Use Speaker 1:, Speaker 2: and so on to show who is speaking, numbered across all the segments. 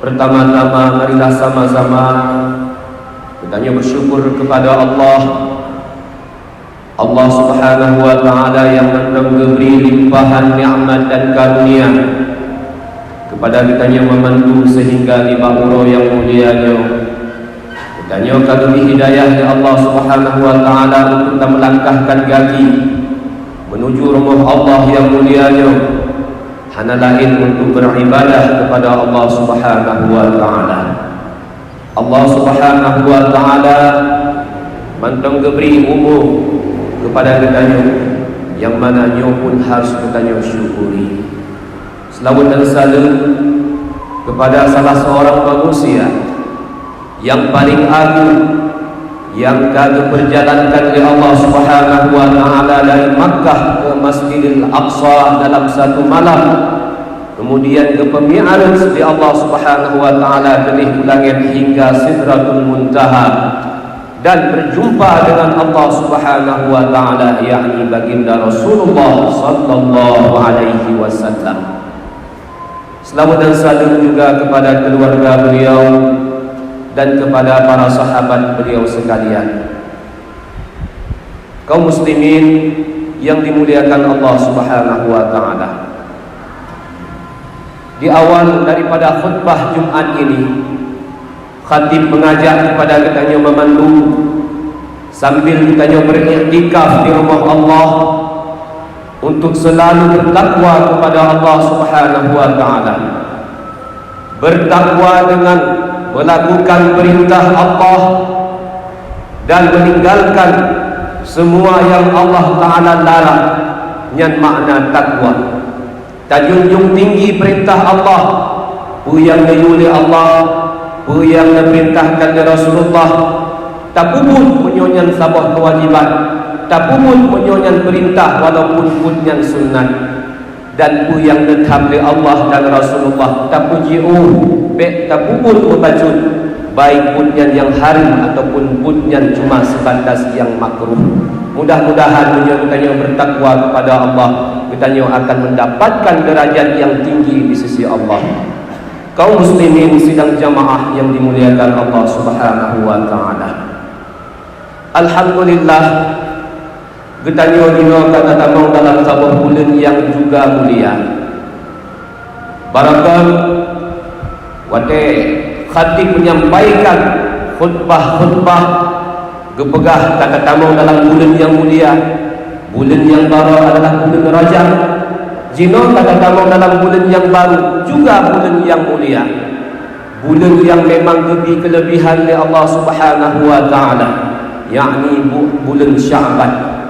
Speaker 1: Pertama-tama marilah sama-sama kita bersyukur kepada Allah Subhanahu wa ta'ala yang memberi limpahan nikmat dan karunia kepada kita memandu sehingga di ba'uro yang mulianya. Kita kagumi hidayah ya Allah Subhanahu wa ta'ala untuk kita melangkahkan kaki menuju rumah Allah yang mulianya, hana lain untuk beribadah kepada Allah Subhanahu wa ta'ala. Allah Subhanahu wa ta'ala mantong beri umur kepada kita yang mananya pun harus kita syukuri. Selawat dan salam kepada salah seorang manusia yang paling agung yang kagum perjalankan oleh Allah Subhanahu wa ta'ala dari Makkah ke Masjidil Aqsa dalam satu malam, kemudian ke Mi'raj di Allah Subhanahu wa ta'ala benih langit hingga Sidratul Muntaha dan berjumpa dengan Allah Subhanahu wa ta'ala, yakni baginda Rasulullah sallallahu alaihi wasallam. Selamat dan salam juga kepada keluarga beliau dan kepada para sahabat beliau sekalian. Kaum muslimin yang dimuliakan Allah Subhanahu wa ta'ala, di awal daripada khutbah Jumat ini, khatib mengajak kepada kita memandu sambil kita beriktikaf di rumah Allah untuk selalu bertakwa kepada Allah Subhanahu wa ta'ala. Bertakwa dengan melakukan perintah Allah dan meninggalkan semua yang Allah Ta'ala larang. Yang makna takwa, tajunjung tinggi perintah Allah, apa yang diuli Allah, apa yang diperintahkan oleh Rasulullah, tak puput menyonyan sabah kewajiban, tak puput menyonyan perintah walaupun punyan sunat, dan apa yang dekam oleh Allah dan Rasulullah tak puji'u tak puput membacut, baik punyan yang haram ataupun punyan cuma sebatas yang makruh. Mudah-mudahan kita bertakwa kepada Allah, kita akan mendapatkan derajat yang tinggi di sisi Allah. Kaum muslimin sidang jamaah yang dimuliakan Allah Subhanahu wa ta'ala, alhamdulillah kita kata tamang dalam sebuah bulan yang juga mulia. Barakah wate khatib menyampaikan khutbah gepegah kata tamang dalam bulan yang mulia. Bulan yang baru adalah bulan Rajab. Jino kata tamang dalam bulan yang baru juga bulan yang mulia, bulan yang memang lebih kelebihan oleh Allah Subhanahu wa ta'ala, yakni bulan Sya'ban.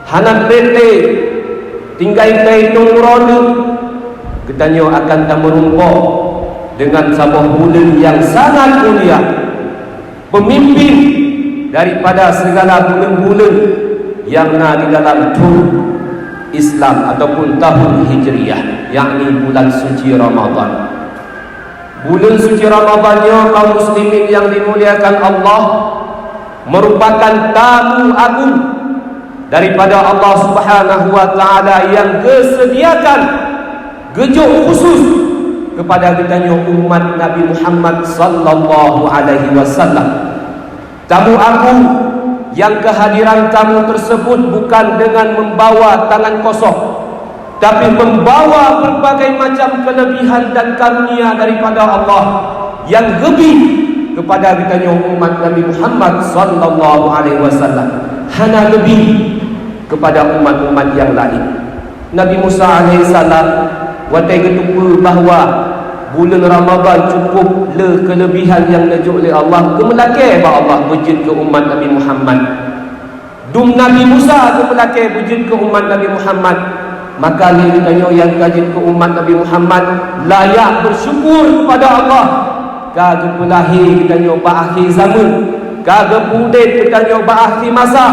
Speaker 1: Hanak bete tinggal hitung roda kita akan merumpok dengan sebuah bulan yang sangat mulia, pemimpin daripada segala bulan-bulan yang ada di dalam tahun Islam ataupun tahun Hijriyah, yakni bulan suci Ramadan. Bulan suci Ramadannya kaum muslimin yang dimuliakan Allah merupakan tamu agung daripada Allah Subhanahu wa ta'ala yang kesediakan gejuk khusus kepada kita umat Nabi Muhammad sallallahu alaihi wasallam. Tamu agung yang kehadiran tamu tersebut bukan dengan membawa tangan kosong, tapi membawa berbagai macam kelebihan dan karunia daripada Allah yang lebih kepada kita umat Nabi Muhammad sallallahu alaihi wasallam, hana lebih kepada umat-umat yang lain. Nabi Musa alaihi salam watai ketupu bahawa bulan Ramadan cukup le kelebihan yang dijuk oleh Allah kemelakai bahawa Allah wujud ke umat Nabi Muhammad. Dum Nabi Musa kemelakai wujud ke umat Nabi Muhammad, maka ni ditanya yang kajit ke umat Nabi Muhammad layak bersyukur kepada Allah. Kagak lahir kita nyoba akhir zaman, kagak pudin kita nyoba akhir masa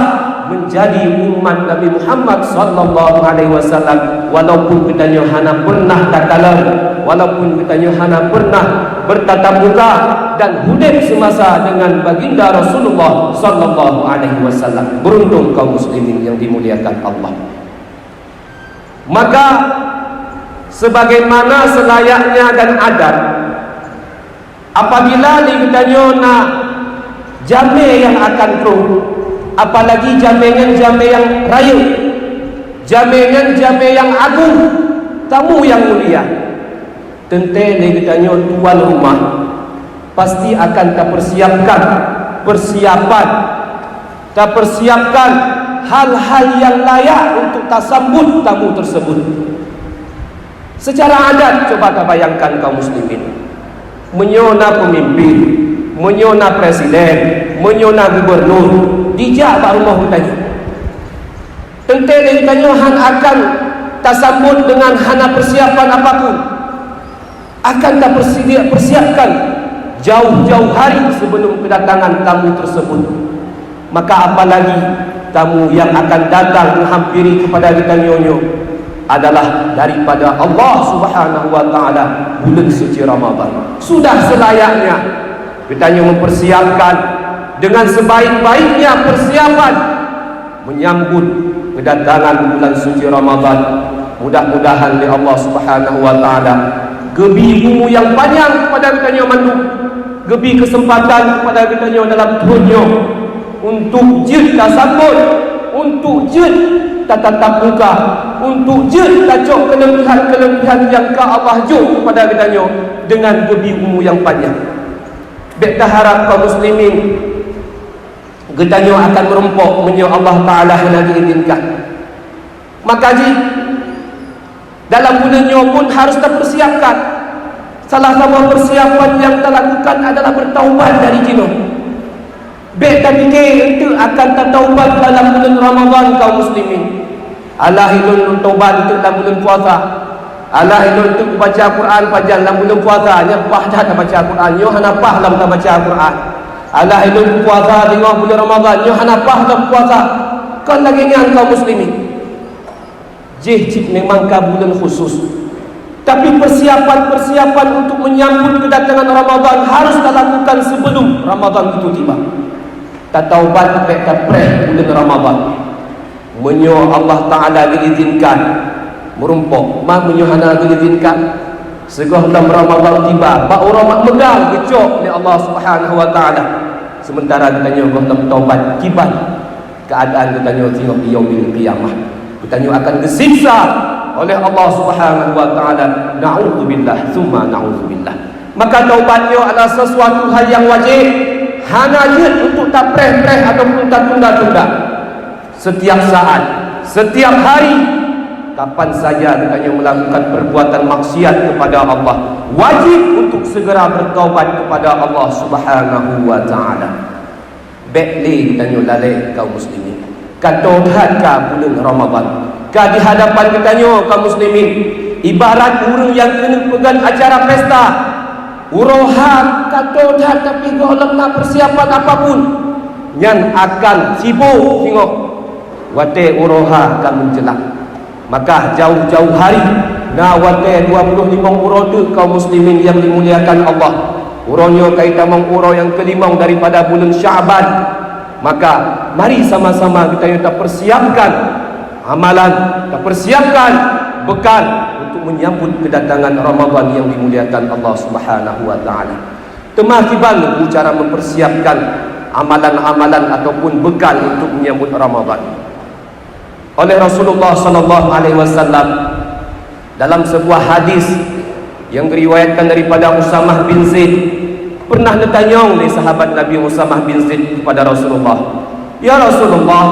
Speaker 1: menjadi umat Nabi Muhammad sallallahu alaihi wasallam, walaupun kita hana pernah takalam, walaupun kita hana pernah bertatap muka dan hidup semasa dengan baginda Rasulullah sallallahu alaihi wasallam. Beruntung kaum muslimin yang dimuliakan Allah. Maka sebagaimana selayaknya dan adat Apabila ditanya nak jamai yang akan terus, apalagi jamai yang raya, jamai yang agung, tamu yang mulia, tentu ditanya tuan rumah pasti akan persiapkan hal-hal yang layak untuk sambut tamu tersebut. Secara adat, coba tak bayangkan kaum muslimin, menyona pemimpin, menyona presiden, menyona gubernur, dijak pak rumah bertanya. Tentu ditanya han akan sambut dengan hana persiapan apapun, akan tak persiapkan jauh-jauh hari sebelum kedatangan tamu tersebut. Maka apalagi tamu yang akan datang menghampiri kepada kita nyonyo adalah daripada Allah Subhanahu wa taala bulan suci Ramadan. Sudah selayaknya kita mempersiapkan dengan sebaik-baiknya persiapan menyambut kedatangan bulan suci Ramadan. Mudah-mudahan oleh Allah Subhanahu wa taala gebi ilmu yang panjang kepada kita mandu, gebi kesempatan kepada kita dalam dunia untuk jid tasambut, untuk jid tatap muka, untuk jid tacok kelebihan-kelebihan yang Allah jauh kepada kita dengan gebi ilmu yang panjang. Kita harap kaum muslimin kita akan merempok menyo Allah Ta'ala yang diizinkan. Maka dalam bulannya pun harus terpersiapkan. Salah satu persiapan yang kita lakukan adalah bertaubat dari zina. Beta fikir itu akan tertaubat dalam bulan Ramadan kaum muslimin. Allah itu taubat itu dalam bulan puasa. Allah itu baca Quran panjang dalam bulan puasa. Nyapah dah baca Quran. Yo hanapah dalam baca Quran. Allah itu puasa tengok bulan Ramadan. Yo hanapah dalam puasa. Kan lagi ngan kaum muslimin. Jih memang bulan khusus. Tapi persiapan untuk menyambut kedatangan Ramadan harus dilakukan sebelum Ramadan itu tiba. Taubat kita bulan Ramadan. Menyo Allah Ta'ala diizinkan merumpok. Menyo hana diizinkan segah dalam Ramadan tiba. Pak orang megang gecok oleh Allah Subhanahu wa taala. Sementara kita nyogah dalam taubat kibat keadaan kita nyogah di yaumil qiyamah. Kita akan disiksa oleh Allah Subhanahu wa taala. Na'udzubillah, tsumma na'udzubillah. Maka taubatnya adalah sesuatu hal yang wajib. Hana untuk tak preh-preh ataupun tak tunda-tunda. Setiap saat, setiap hari, kapan saja kita melakukan perbuatan maksiat kepada Allah, wajib untuk segera bertaubat kepada Allah Subhanahu wa taala. Bekli kita lalai kaum muslimin. Katohat ka bulan Ramadan. Ka di hadapan kita kaum muslimin, ibarat burung yang kena pegang acara pesta. Uroha katohat tapi golem nak persiapan apapun yang akan sibuk tengok wate uroha akan menjelak. Maka jauh-jauh hari na wate 25 uro tu kaum muslimin yang dimuliakan Allah. Uronyo kaita mong uro yang kelima daripada bulan Syaban. Maka mari sama-sama kita persiapkan amalan, kita persiapkan bekal untuk menyambut kedatangan Ramadan yang dimuliakan Allah Subhanahu wa taala. Temakiban cara mempersiapkan amalan-amalan ataupun bekal untuk menyambut Ramadan. Oleh Rasulullah sallallahu alaihi wasallam dalam sebuah hadis yang diriwayatkan daripada Usamah bin Zaid, pernah ditanya oleh sahabat Nabi Usamah bin Zaid kepada Rasulullah, "Ya Rasulullah,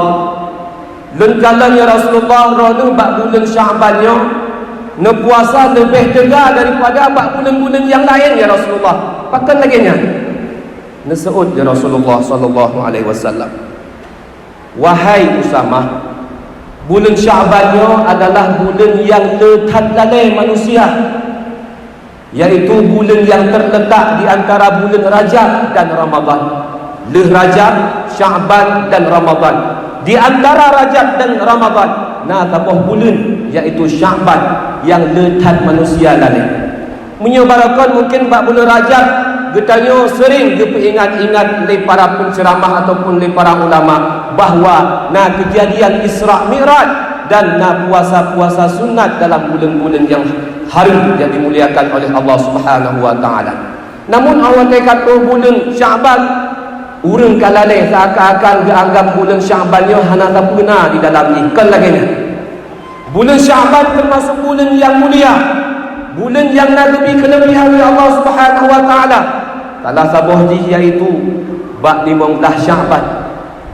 Speaker 1: lengkalan ya Rasulullah rono bak bulan Syabannya ne puasa lebih tegar daripada bak bulan-bulan yang lain ya Rasulullah. Pakan lagi nya?" Nasaud ya Rasulullah sallallahu alaihi wasallam, "Wahai Usamah, bulan Syabannya adalah bulan yang lekat lalai manusia, yaitu bulan yang terletak di antara bulan Rajab dan Ramadan. Rajab, Syaban dan Ramadan. Di antara Rajab dan Ramadan, tapoh bulan yaitu Syaban yang letak manusia lalai. Menyebarakan mungkin bak bulan Rajab getanya sering ingat-ingat oleh para penceramah ataupun oleh para ulama bahawa kejadian Isra Mi'raj dan puasa-puasa sunat dalam bulan-bulan yang hari yang dimuliakan oleh Allah Subhanahu wa taala. Namun awak kata bulan Syaban, urang kalalai seakan-akan dianggap bulan Syaban yo hana sempurna di dalam ni. Kan lagi ni. Bulan Syaban termasuk bulan yang mulia. Bulan yang lebih kelebihan oleh Allah Subhanahu wa taala. Salah satu iaitu bab 15 Syaban.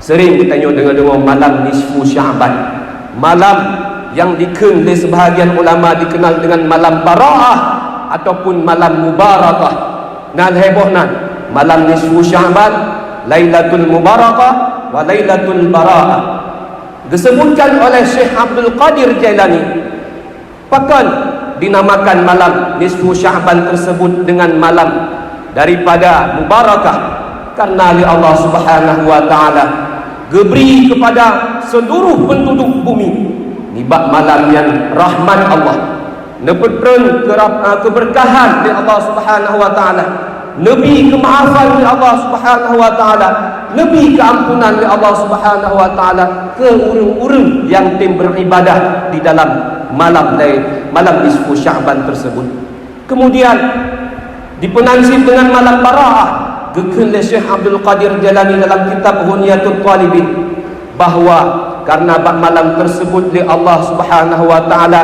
Speaker 1: Sering kita tengok dengar malam nisfu Syaban. Malam yang dikenal oleh sebahagian ulama dikenal dengan malam Bara'ah ataupun malam Mubarakah. Nan hebohnan malam nisfu Syaban, Lailatul Mubarakah wa Lailatul Bara'ah. Disebutkan oleh Syekh Abdul Qadir Jailani, bahkan dinamakan malam nisfu Syaban tersebut dengan malam daripada Mubarakah karena oleh Allah Subhanahu wa taala diberi kepada seluruh penduduk bumi ni bab malam yang rahmat Allah, nepetren keberkahan dari Allah Subhanahu wa taala, lebih kemaafan dari Allah Subhanahu wa taala, lebih keampunan dari Allah Subhanahu wa taala ke urang-urang yang tim beribadah di dalam malam nisfu Syaban tersebut. Kemudian dipenansib dengan malam Bara'ah oleh Syekh Abdul Qadir Jalani dalam kitab Ghuniyatul Talibin, bahawa karena malam tersebut oleh Allah Subhanahu wa taala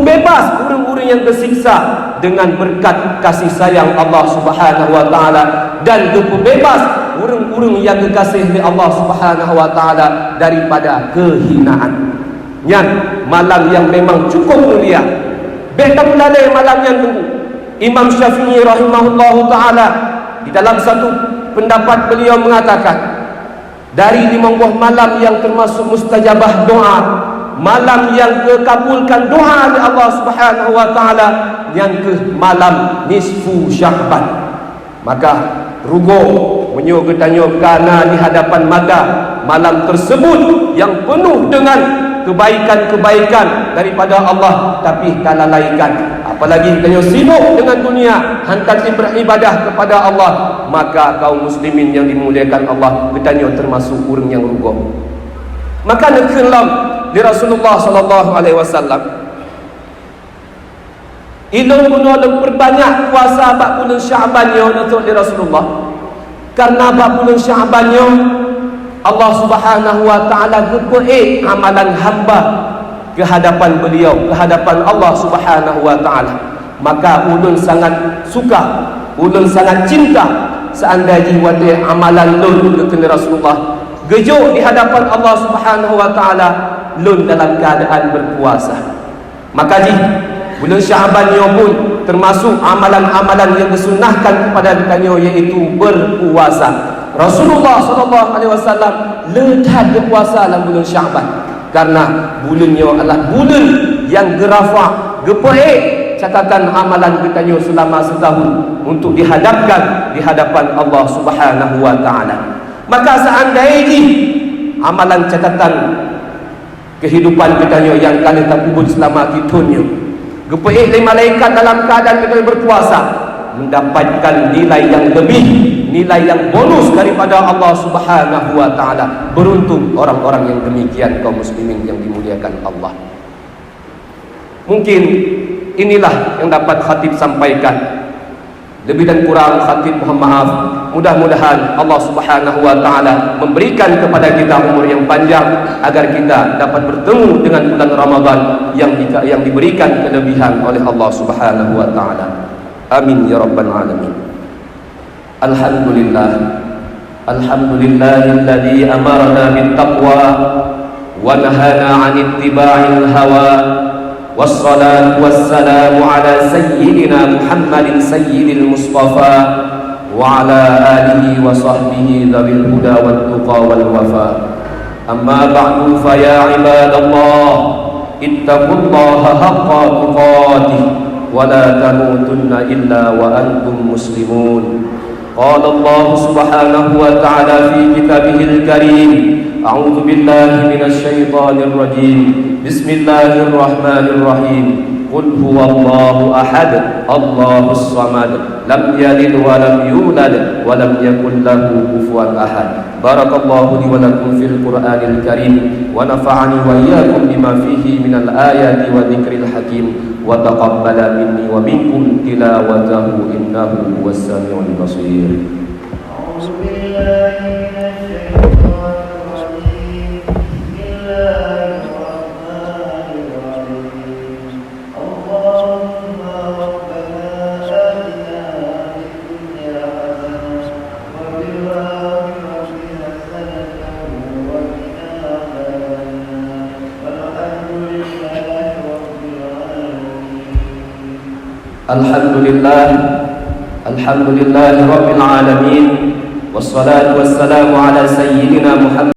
Speaker 1: bebas orang-orang yang tersiksa dengan berkat kasih sayang Allah Subhanahu wa taala, dan bebas orang-orang yang dikasihi oleh Allah Subhanahu wa taala daripada kehinaan. Yang malam yang memang cukup mulia. Beta melalui malam yang tunggu. Imam Syafi'i rahimahullahu taala di dalam satu pendapat beliau mengatakan, dari 15 malam yang termasuk mustajabah doa, malam yang kekabulkan doa oleh Allah Subhanahu wa taala, yang ke malam nisfu Syaban. Maka rugo menyo ketanya kerana di hadapan mata malam tersebut yang penuh dengan kebaikan-kebaikan daripada Allah, tapi tak lalaikan, apalagi kita sibuk dengan dunia, hantar beribadah kepada Allah, maka kaum muslimin yang dimuliakan Allah kita termasuk orang yang rugo. Maka nekelam di Rasulullah sallallahu alaihi wasallam ilmu guna berbanyak puasa bab bulan Syaban yo untuk di Rasulullah, karena bab bulan Syaban yo Allah Subhanahu wa taala gepeik amalan hamba ke hadapan beliau, ke hadapan Allah Subhanahu wa taala. Maka ulun sangat suka, ulun sangat cinta seandainya wate amalan lun ke Rasulullah gejo di hadapan Allah Subhanahu wa taala lun dalam keadaan berpuasa. Maka bulan Syaban yo pun termasuk amalan-amalan yang disunahkan kepada kita iaitu berpuasa. Rasulullah sallallahu alaihi wasallam letak berpuasa dalam bulan Syaban karena bulannya adalah bulan yang gerafa, gepeik catatan amalan kita selama setahun untuk dihadapkan di hadapan Allah Subhanahu wa taala. Maka seandainya amalan catatan kehidupan kita yang kalian tak kubur selama kita gepeik dari malaikat dalam keadaan kita berpuasa, mendapatkan nilai yang lebih, nilai yang bonus daripada Allah Subhanahu wa taala. Beruntung orang-orang yang demikian, kaum muslimin yang dimuliakan Allah. Mungkin inilah yang dapat khatib sampaikan. Lebih dan kurang khatib mohon maaf. Mudah-mudahan Allah Subhanahu wa taala memberikan kepada kita umur yang panjang agar kita dapat bertemu dengan bulan Ramadan yang diberikan kelebihan oleh Allah Subhanahu wa taala. Amin ya rabbal alamin. Alhamdulillah. Alhamdulillahilladzi amarna bittaqwa wa nahana 'anil ittiba'il hawa. Wassalatu wassalamu ala sayyidina Muhammadin sayyidil mustafa wa ala alihi wa sahbihi dzawil huda wat tuqa wal wafa. Amma ba'du fa ya ibadallah ittaqullaha haqqa tuqatih wa la tamutunna illa wa antum muslimun. Qala Allah subhanahu wa ta'ala fi kitabihil karim, a'udzu billahi minasy syaithanir rajim. Bismillahirrahmanirrahim. Qul huwallahu ahad, Allahus samad, lam yalid wa lam yulad wa lam yakul lahu kufuwan ahad. Barakallahu li wa lakum fil Qur'anil karim wa nafa'ani wa iyyakum bima fihi minal ayati wa dzikril hakim. wa taqabbala minni wa minkum tilawatahu innahu huwas samiul basir.
Speaker 2: A'udzu billahi minasy syaithanir rajim. Bismillahirrahmanirrahim. Allahumma rabbana atina fid dunya hasanah wa fil akhirati hasanah wa qina adzabannar. Walhamdulillahi rabbil alamin.
Speaker 1: Alhamdulillah rabbil alamin. Wassalatu wassalamu ala sayyidina Muhammad